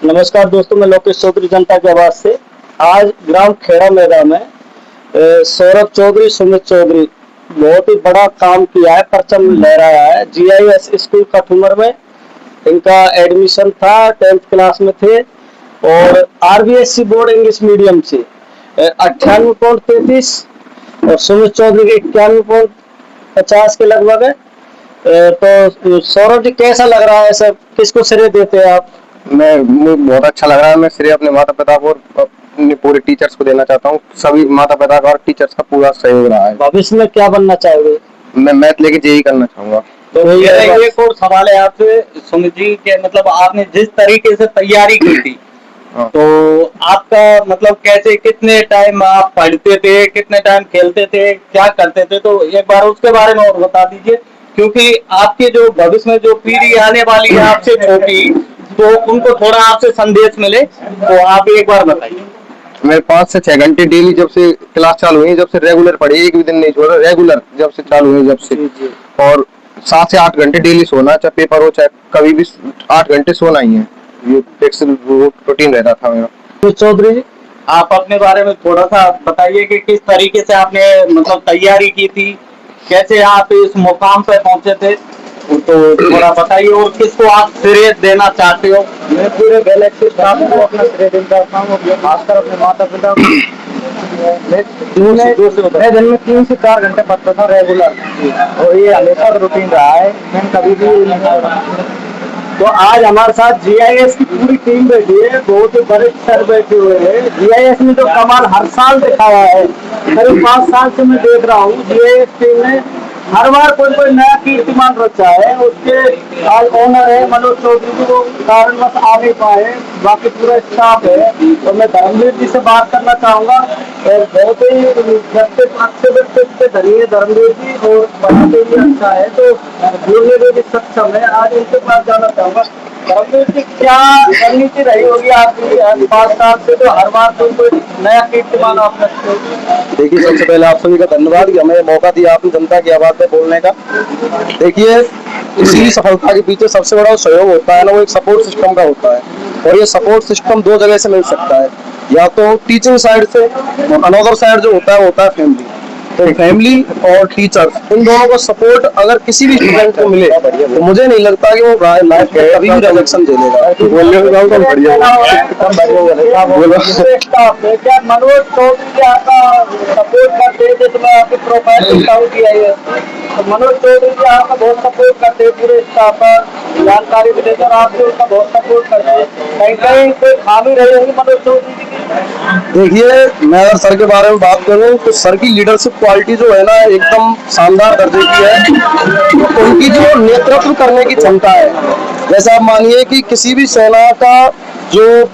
नमस्कार दोस्तों, मैं लोकेश चौधरी जनता की आवाज से। आज ग्राम खेड़ा मैदान में सौरभ चौधरी, सुमित चौधरी बहुत ही बड़ा काम किया है, परचम लहराया है। जीआईएस स्कूल कठुमर में इनका एडमिशन था, 10th क्लास में थे और आरबीएससी बोर्ड इंग्लिश मीडियम से 98.33 और सुमित चौधरी के 91.50 के लगभग है। तो सौरभ जी, कैसा लग रहा है सब, किसको श्रेय देते हैं आप? मुझे बहुत अच्छा लग रहा है। मैं श्रेय अपने माता पिता को और अपने पूरे टीचर्स को देना चाहता हूँ। सभी माता पिता का और टीचर्स का पूरा सहयोग रहा है। भविष्य में क्या बनना चाहोगे? मैं मैथ लेके जेई करना चाहूंगा। तो मेरा एक और सवाल है आपसे सुमित जी के, मतलब आपने जिस तरीके से तैयारी की थी तो आपका मतलब कैसे, कितने टाइम आप पढ़ते थे, कितने टाइम खेलते थे, क्या करते थे, तो एक बार उसके बारे में और बता दीजिए, क्योंकि आपके जो भविष्य में जो पीढ़ी आने वाली है आपसे छोटी, तो उनको थोड़ा आपसे संदेश मिले, तो आप एक बार बताइए। मैं 5 से 6 घंटे डेली, जब से क्लास चालू हुई, जब से रेगुलर पढ़ी, एक भी दिन नहीं छोड़ा, रेगुलर जब से चालू हुई जब से। और 7 से 8 घंटे डेली सोना, चाहे पेपर हो चाहे कभी भी 8 घंटे सोना ही है। ये फिक्स रूटीन रहता था मेरा। तो चौधरी, आप अपने बारे में थोड़ा सा बताइए कि किस तरीके से आपने मतलब तैयारी की थी, कैसे आप इस मुकाम पे पहुंचे थे, तो थोड़ा बताइए, और किसको आप श्रेय देना चाहते हो? मैं पूरे गैलेक्सी स्टाफ को अपना श्रेय देना चाहता हूँ, खासकर अपने माता पिता को। मैं दिन में 3 से 4 घंटे पढ़ता था रेगुलर, और ये हमेशा रूटीन रहा है, मैंने कभी भी नहीं छोड़ा। तो आज हमारे साथ जीआईएस की पूरी टीम बैठी है, बहुत ही वरिष्ठ सर बैठे हुए हैं। जीआईएस ने जो कमाल हर साल दिखाया है, करीब 5 साल से मैं देख रहा हूँ, जीआईएस टीम ने हर बार कोई नया कीर्तिमान रचा है। उसके आज ओनर है मनोज चौधरी जी, वो कारणवश आ नहीं पाए, बाकी पूरा स्टाफ है। तो मैं धर्मवीर जी से बात करना चाहूंगा, और बहुत ही अच्छे व्यक्तित्व धनी है धर्मवीर जी, और बनाते भी अच्छा है, तो बोलने में भी सक्षम है। आज इनके पास जाना चाहूंगा। धर्मवीर जी, क्या रणनीति रही होगी आपकी 5 साल से, तो हर बार कोई नया कीर्तिमान आप रखते हो? देखिए, सबसे पहले आप सभी का धन्यवाद कि हमें मौका दिया आपने जनता की आवाज में बोलने का। देखिए, किसी सफलता के पीछे सबसे बड़ा सहयोग होता है ना, वो एक सपोर्ट सिस्टम का होता है। और ये सपोर्ट सिस्टम 2 जगह से मिल सकता है, या तो टीचिंग साइड से, और अनदर साइड जो होता है फैमिली। तो फैमिली और टीचर्स, इन दोनों को सपोर्ट अगर किसी भी स्टूडेंट को मिले, तो मुझे नहीं लगता कि वो लाइफ में कभी भी रिजेक्शन झेलेगा। बोलने में बढ़िया क्या मनोज चौधरी आपका सपोर्ट करते हैं? जैसे मैं आपके प्रोफाइल देखता हूँ तो मनोज चौधरी जी आपका बहुत सपोर्ट करते हैं, पूरे स्टाफ का जानकारी भी देते हैं, और आपसे उनका बहुत सपोर्ट करते हैं। कहीं कहीं कोई खामी रही होगी मनोज चौधरी जी की? देखिए, मैं अगर सर के बारे में बात करूं, तो सर की लीडरशिप क्वालिटी जो है ना, एकदम शानदार दर्जे की है। तो उनकी जो नेतृत्व करने की क्षमता है, जैसे आप मानिए कि किसी भी सेना का जो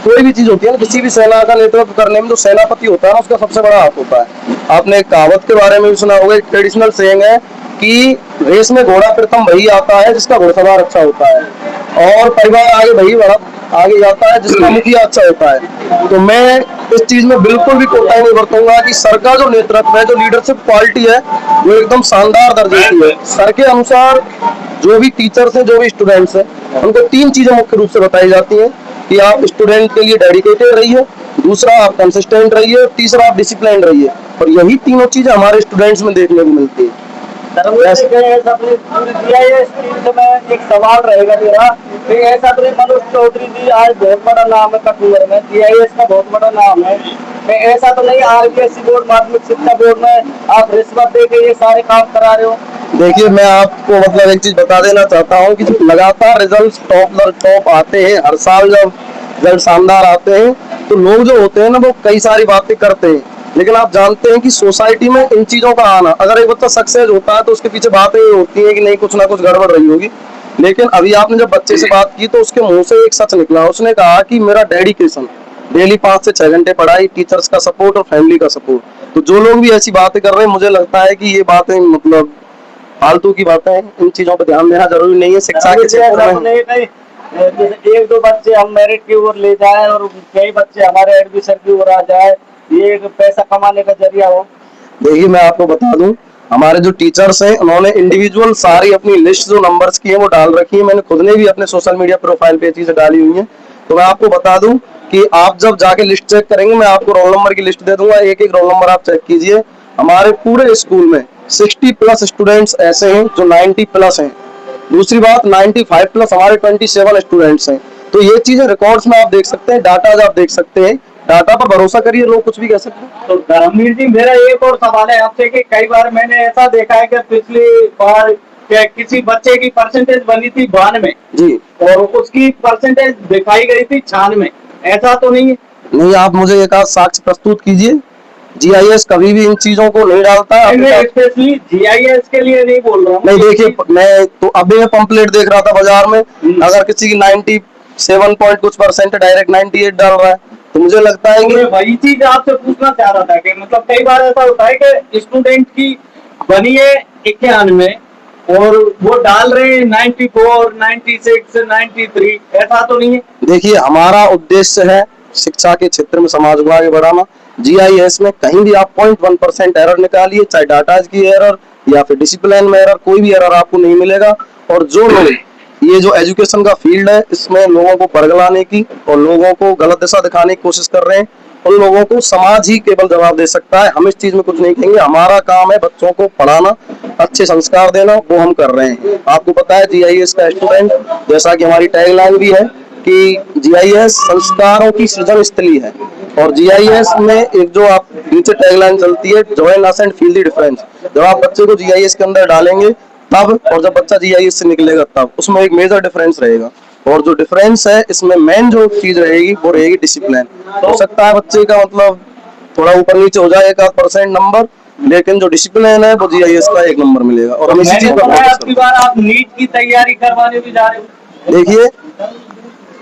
कोई भी चीज होती है ना, किसी भी सेना का नेतृत्व करने में जो सेनापति होता है ना, उसका सबसे बड़ा हाथ होता है। आपने एक कहावत के बारे में भी सुना होगा, एक ट्रेडिशनल सेइंग है कि रेस में घोड़ा प्रथम वही आता है जिसका घुड़सवार अच्छा होता है, और परिवार आगे वही बड़ा आगे जाता है जिसका मुखिया अच्छा होता है। तो मैं इस चीज में बिल्कुल भी कोताही नहीं बरतूंगा कि सर का जो नेतृत्व है, जो लीडरशिप क्वालिटी है, वो एकदम शानदार दर्जे की है। सर के अनुसार जो भी टीचर्स हैं, जो भी स्टूडेंट्स हैं, उनको 3 चीजें मुख्य रूप से बताई जाती हैं कि आप स्टूडेंट के लिए डेडिकेटेड रहिए, दूसरा आप कंसिस्टेंट रहिए, और तीसरा आप डिसिप्लिन रहिए। और यही तीनों चीजें हमारे स्टूडेंट्स में देखने को मिलती है। एक सवाल रहेगा मेरा, ऐसा तो मनोज चौधरी जी आज बहुत बड़ा नाम है कठुआ में, जीआईएस का बहुत बड़ा नाम है, ऐसा तो नहीं आरबीएससी बोर्ड माध्यमिक शिक्षा बोर्ड में आप रिश्वत दे के ये सारे काम करा रहे हो? देखिए, मैं आपको मतलब एक चीज बता देना चाहता हूँ कि जब लगातार रिजल्ट टॉप आते हैं, हर साल जब रिजल्ट शानदार आते हैं, तो लोग जो होते हैं ना, वो कई सारी बातें करते हैं। लेकिन आप जानते हैं कि सोसाइटी में इन चीजों का आना, अगर एक बच्चा सक्सेस होता है तो उसके पीछे बातें ये होती है कि नहीं, कुछ ना कुछ गड़बड़ रही होगी। लेकिन अभी आपने जब बच्चे से बात की, तो उसके मुंह से एक सच निकला। उसने कहा कि मेरा डेडिकेशन, डेली 5 से 6 घंटे पढ़ाई, टीचर्स का सपोर्ट और फैमिली का सपोर्ट। तो जो लोग भी ऐसी बातें कर रहे हैं, मुझे लगता है कि ये बातें मतलब फालतू की बातें हैं। इन चीजों पर ध्यान देना जरूरी नहीं है शिक्षा के क्षेत्र में। जैसे 1-2 बच्चे हम मेरिट की ओर ले जाए और कई बच्चे हमारे एडमिशन की ओर आ जाए, ये एक पैसा कमाने का जरिया हो। देखिए, मैं आपको बता दूं, हमारे जो टीचर्स हैं, उन्होंने इंडिविजुअल सारी अपनी लिस्ट जो नंबर्स की है वो डाल रखी है। मैंने खुद ने भी अपने सोशल मीडिया प्रोफाइल पे चीजें डाली हुई हैं तो मैं आपको बता दूं कि आप जब जाके लिस्ट चेक करेंगे, मैं आपको रोल नंबर की लिस्ट दे दूंगा, एक एक रोल नंबर आप चेक कीजिए। हमारे पूरे स्कूल में 60+ स्टूडेंट्स ऐसे हैं जो 90+ हैं। दूसरी बात, 95+ हमारे 27 स्टूडेंट्स हैं। तो ये चीजें रिकॉर्ड्स में आप देख सकते हैं, डाटा आप देख सकते हैं। डाटा पर भरोसा करिए, लोग कुछ भी कह सकते हैं। तो धर्मवीर जी, मेरा एक और सवाल है आपसे कि कई बार मैंने ऐसा देखा है कि पिछली बार किसी बच्चे की परसेंटेज बनी थी 92 जी, और उसकी परसेंटेज दिखाई गई थी 96। ऐसा तो नहीं है? नहीं, आप मुझे एक आध साक्ष्य प्रस्तुत कीजिए। जीआईएस कभी भी इन चीजों को नहीं डालता है। मैं स्पेशली जीआईएस के लिए नहीं बोल रहा हूँ। नहीं, देखिए, मैं तो अभी मैं पंपलेट देख रहा था बाजार में, अगर किसी की 97 पॉइंट कुछ परसेंट डायरेक्ट 98 डाल रहा है, तो मुझे लगता है कि वही चीज आपसे पूछना चाह रहा था कि मतलब कई बार ऐसा होता है कि स्टूडेंट की बनी है 91 और वो डाल रहे हैं 94, 96, 93। ऐसा तो नहीं है? देखिए, हमारा उद्देश्य है शिक्षा के क्षेत्र में समाज को आगे बढ़ाना। जीआईएस में कहीं भी आप 0.1% एरर निकालिए, चाहे डाटा की एरर या फिर डिसिप्लिन में एरर, कोई भी एरर आपको नहीं मिलेगा। और जो लोग ये जो एजुकेशन का फील्ड है, इसमें लोगों को बरगलाने की और लोगों को गलत दिशा दिखाने की कोशिश कर रहे हैं, उन लोगों को समाज ही केवल जवाब दे सकता है। हम इस चीज में कुछ नहीं कहेंगे। हमारा काम है बच्चों को पढ़ाना, अच्छे संस्कार देना, वो हम कर रहे हैं। आपको पता है जीआईएस का स्टूडेंट, जैसा कि हमारी टैगलाइन भी है कि जीआईएस संस्कारों की सृजन स्थली है। और जीआईएस में एक जो आप नीचे टैगलाइन चलती है, join us and feel the difference. जब आप बच्चे को जीआईएस के अंदर डालेंगे तब, और जब बच्चा जीआईएस से निकलेगा तब, उसमें एक मेजर डिफरेंस रहेगा। और जो डिफरेंस है, इसमें मेन जो चीज रहेगी वो रहेगी डिसिप्लिन। हो सकता है बच्चे का मतलब थोड़ा ऊपर नीचे हो जाए 1% नंबर, लेकिन जो डिसिप्लिन है वो जीआईएस का 1 नंबर मिलेगा। और हम इसी चीज पर फोकस आपकी बार आप नीट की तैयारी करवाने भी जा रहे हो? देखिए,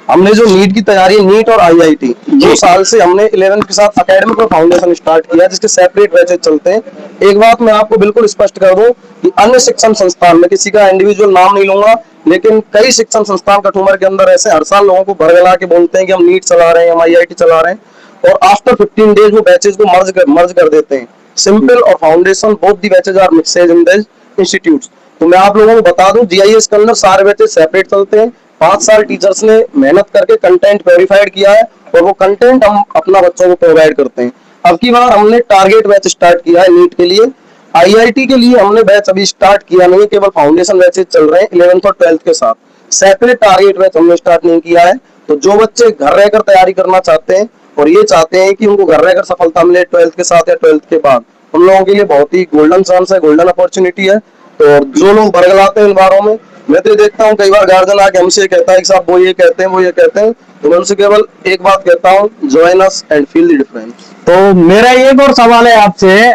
हमने जो नीट की तैयारी, नीट और आईआईटी 2 साल से हमने 11th के साथ एकेडमिक और फाउंडेशन स्टार्ट किया, जिसके सेपरेट बैचेज चलते हैं। एक बात मैं आपको बिल्कुल स्पष्ट कर दूं कि अन्य शिक्षण संस्थान में, किसी का इंडिविजुअल नाम नहीं लूंगा, लेकिन कई शिक्षण संस्थान कठुमर के अंदर ऐसे हर साल लोगों को भरगला के बोलते हैं कि हम नीट चला रहे हैं, हम आईआईटी चला रहे हैं, और आफ्टर 15 डेज वो बैचेज को मर्ज कर देते हैं। सिंपल और foundation both the batches are mixed in the institutes. तो मैं आप लोगों को बता दूं, जीआईएस के अंदर सारे बैचेज सेपरेट चलते हैं। 5 साल टीचर्स ने मेहनत करके कंटेंट वेरीफाइड किया है, और वो कंटेंट हम अपना बच्चों को प्रोवाइड करते हैं। अब की बार हमने टारगेट बैच स्टार्ट किया है नीट के लिए। आईआईटी के लिए हमने बैच अभी स्टार्ट किया नहीं, केवल फाउंडेशन बैचेज चल रहे हैं 11th और 12th के साथ। सेपरेट टारगेट बैच हमने स्टार्ट नहीं किया है। तो जो बच्चे घर रहकर तैयारी करना चाहते हैं और ये चाहते हैं कि उनको घर रहकर सफलता मिले 12th के साथ या 12th के बाद, उन लोगों के लिए बहुत ही गोल्डन चांस है, गोल्डन अपॉर्चुनिटी है। तो जो लोग बरगलाते हैं इन बारों में, मैं तो देखता हूँ कई बार गार्जियन आके हमसे कहता है कि साहब वो ये कहते हैं, वो ये कहते हैं, तो मैं उनसे केवल एक बात कहता हूँ, join us and feel the difference. तो मेरा एक और सवाल है आपसे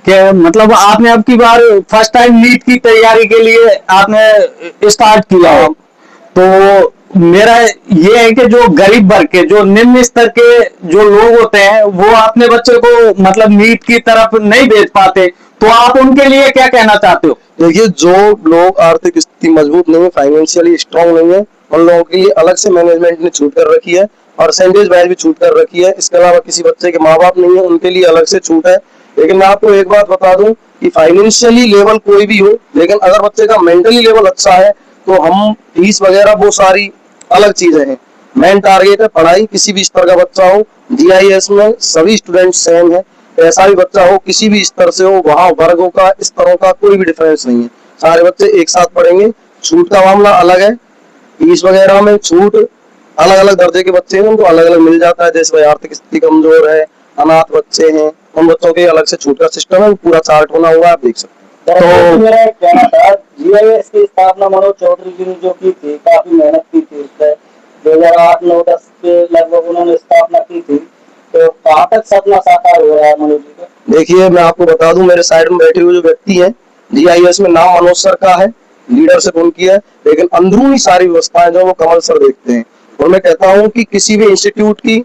कि मतलब आपने अब की बार फर्स्ट टाइम नीट की तैयारी के लिए आपने स्टार्ट किया, तो मेरा ये है कि जो गरीब वर्ग के, जो निम्न स्तर के जो लोग होते हैं, वो अपने बच्चे को मतलब नीट की तरफ नहीं भेज पाते, तो आप उनके लिए क्या कहना चाहते हो? देखिए, जो लोग आर्थिक स्थिति मजबूत नहीं है, फाइनेंशियली स्ट्रांग नहीं है, उन लोगों के लिए अलग से मैनेजमेंट ने छूट कर रखी है, और परसेंटेज वाइज भी छूट कर रखी है। इसके अलावा किसी बच्चे के माँ बाप नहीं है, उनके लिए अलग से छूट है। लेकिन मैं आपको एक बात बता दूं कि फाइनेंशियली लेवल कोई भी हो, लेकिन अगर बच्चे का मेंटली लेवल अच्छा है, तो हम फीस वगैरह वो सारी अलग चीजें हैं। मेन टारगेट है पढ़ाई, किसी भी स्तर का बच्चा हो। जीआईएस में सभी स्टूडेंट सेम है, ऐसा भी बच्चा हो किसी भी स्तर से हो, वहाँ वर्गों का, स्तरों का कोई भी डिफरेंस नहीं है। सारे बच्चे एक साथ पढ़ेंगे। छूट का मामला अलग है, फीस वगैरह में छूट अलग अलग दर्जे के बच्चे हैं उनको अलग अलग मिल जाता है। जैसे भाई आर्थिक स्थिति कमजोर है, अनाथ बच्चे हैं, उन बच्चों के अलग से छूट का सिस्टम है, पूरा चार्ट बना हुआ है, आप देख सकते हैं। तो मेरा एक कहना था, जीआईएस की स्थापना मनोज चौधरी जी ने जो की थी, काफी मेहनत की थी उस पर। 2008-9-10 के लगभग उन्होंने स्थापना की थी। तो कहाँ तक सपना साकार हो रहा है मनोज जी का? देखिए, मैं आपको बता दूं, मेरे साइड में बैठे हुए जो व्यक्ति हैं, जीआईएस में नाम मनोज सर का है, लीडरशिप उनकी है, लेकिन अंदरूनी सारी व्यवस्थाएं जो वो कमल सर देखते हैं। और मैं कहता हूं कि किसी भी इंस्टीट्यूट की,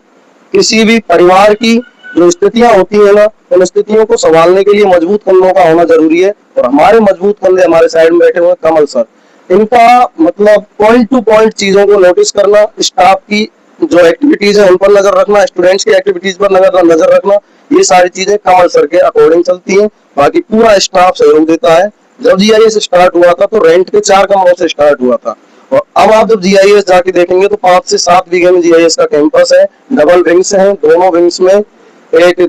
किसी भी परिवार की जो स्थितियां होती है ना, उन स्थितियों को संभालने के लिए मजबूत कंधों का होना जरूरी है। और हमारे मजबूत कंधे हमारे साइड में बैठे हुए कमल सर, इनका मतलब पॉइंट टू पॉइंट चीजों को नोटिस करना, स्टाफ की जो एक्टिविटीज है उन पर नजर रखना, स्टूडेंट्स की एक्टिविटीज पर नजर रखना, ये सारी चीजें कमल सर के अकॉर्डिंग चलती हैं। बाकी पूरा स्टाफ सहयोग देता है। जब जीआईएस स्टार्ट हुआ था तो रेंट के 4 कमरों से स्टार्ट हुआ था, और अब आप जब जीआईएस जाके देखेंगे तो 5 से 7 बीघे में जीआईएस का कैंपस है, डबल विंग्स हैं, दोनों विंग्स में एक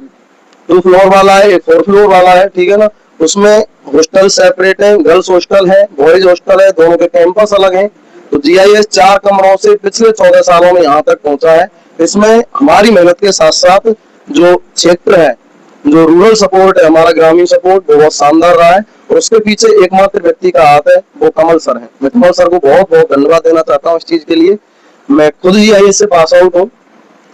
2 फ्लोर वाला है, एक 4 फ्लोर वाला है, ठीक है ना। उसमें हॉस्टल सेपरेट है, गर्ल्स हॉस्टल है, बॉयज हॉस्टल है, दोनों के कैंपस अलग हैं। तो जीआईएस 4 कमरों से पिछले 14 सालों में यहाँ तक पहुंचा है। इसमें हमारी मेहनत के साथ साथ जो क्षेत्र है, जो रूरल सपोर्ट है, हमारा ग्रामीण सपोर्ट वो बहुत शानदार रहा है। और उसके पीछे एकमात्र व्यक्ति का हाथ है, वो कमल सर है। मैं कमल सर को बहुत बहुत धन्यवाद देना चाहता हूँ इस चीज के लिए। मैं खुद जीआईएस से पास आउट हूँ।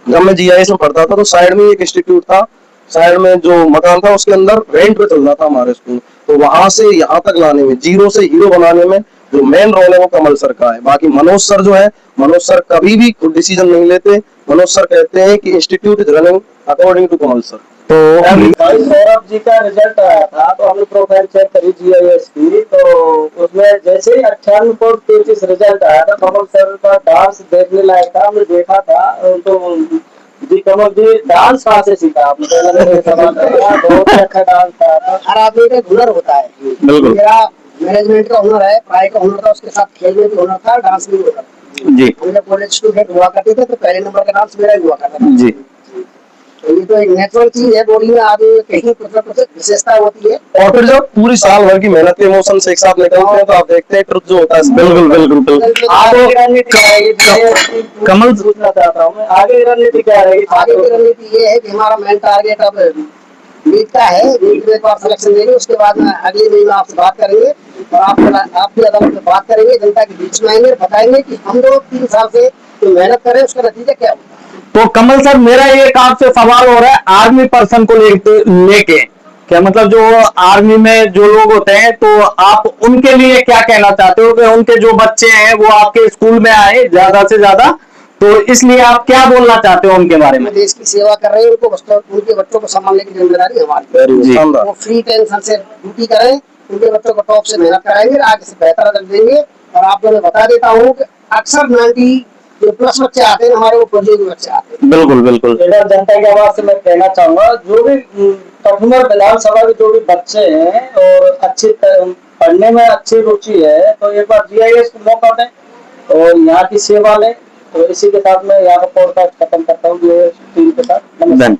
जब मैं जीआईएस में पढ़ता था तो साइड में एक इंस्टीट्यूट था, साइड में जो मकान था उसके अंदर रेंट पे चल रहा था हमारे स्कूल। तो वहां से यहाँ तक लाने में, जीरो से हीरो बनाने में जो मेन रोल है वो कमल सर का है। बाकी मनोज सर जो है, मनोज सर कभी भी खुद डिसीजन नहीं लेते। मनोज सर कहते हैं कि institute is running according to Kamal sir. तो भाई सौरभ जी का रिजल्ट आया था तो हमने प्रोफाइल चेक करी जीआईएस की, तो उसमें जैसे ही 98.33 रिजल्ट आया था, कमल सर का डांस देखने लायक था। हमने देखा था तो जी कमल जी डांस कहाँ से सीखा आपने? बहुत ही अच्छा डांस था। हर आदमी का हुनर होता है। बिल्कुल। मेरा मैनेजमेंट का हुनर है, पढ़ाई का हुनर था, उसके साथ खेल में भी हुनर था, डांस में भी हुनर था। जी हम जब कॉलेज स्टूडेंट हुआ करते थे तो पहले नंबर का डांस मेरा ही हुआ करता था। जी। तो ये तो एक नेचुरल चीज है, बॉडी में आदमी कहीं कुछ विशेषता होती है। और फिर जब पूरी साल भर की मेहनत के इमोशन एक साथ निकलते हैं तो आप देखते हैं ट्रुथ जो होता है। बिल्कुल बिल्कुल बिल्कुल। आगे की रणनीति क्या रहेगी? कमल पूछना चाहता हूँ मैं, आगे की रणनीति क्या रहेगी? आगे की रणनीति ये है कि हमारा मेन टारगेट अब नीट का है। नीट में एक बार सिलेक्शन देंगे, उसके बाद में अगले महीने आपसे बात करेंगे और आपकी अदालत में बात करेंगे, जनता के बीच में आएंगे, बताएंगे कि हम लोग 3 साल से जो मेहनत करें उसका नतीजा क्या होगा। तो कमल सर, मेरा एक आपसे सवाल हो रहा है आर्मी पर्सन को लेके क्या मतलब जो आर्मी में जो लोग होते हैं, तो आप उनके लिए क्या कहना चाहते हो कि उनके जो बच्चे हैं वो आपके स्कूल में आए ज्यादा से ज्यादा, तो इसलिए आप क्या बोलना चाहते हो उनके बारे में? देश की सेवा कर रहे हैं, उनके बच्चों को संभालने की जिम्मेदारी हमारी। जी। वो फ्री टेंशन से ड्यूटी करें, उनके बच्चों को टॉप से मेहनत कराएंगे, आगे से बेहतर रिजल्ट देंगे। और आप लोगों को बता देता हूँ कि अक्सर 90 जो प्लस बच्चे आते हैं हमारे, वो प्रोजेक्ट बच्चे आते हैं। बिल्कुल बिल्कुल। इधर जनता की आवाज से मैं कहना चाहूंगा, जो भी कठुआ विधानसभा के जो भी बच्चे हैं और अच्छी पढ़ने में अच्छी रुचि है, तो एक बार जीआईएस को मौका दें और यहाँ की सेवा लें। तो इसी के साथ मैं यहाँ का पॉडकास्ट खत्म करता हूँ जीआईएस टीम के साथ। नमस्कार।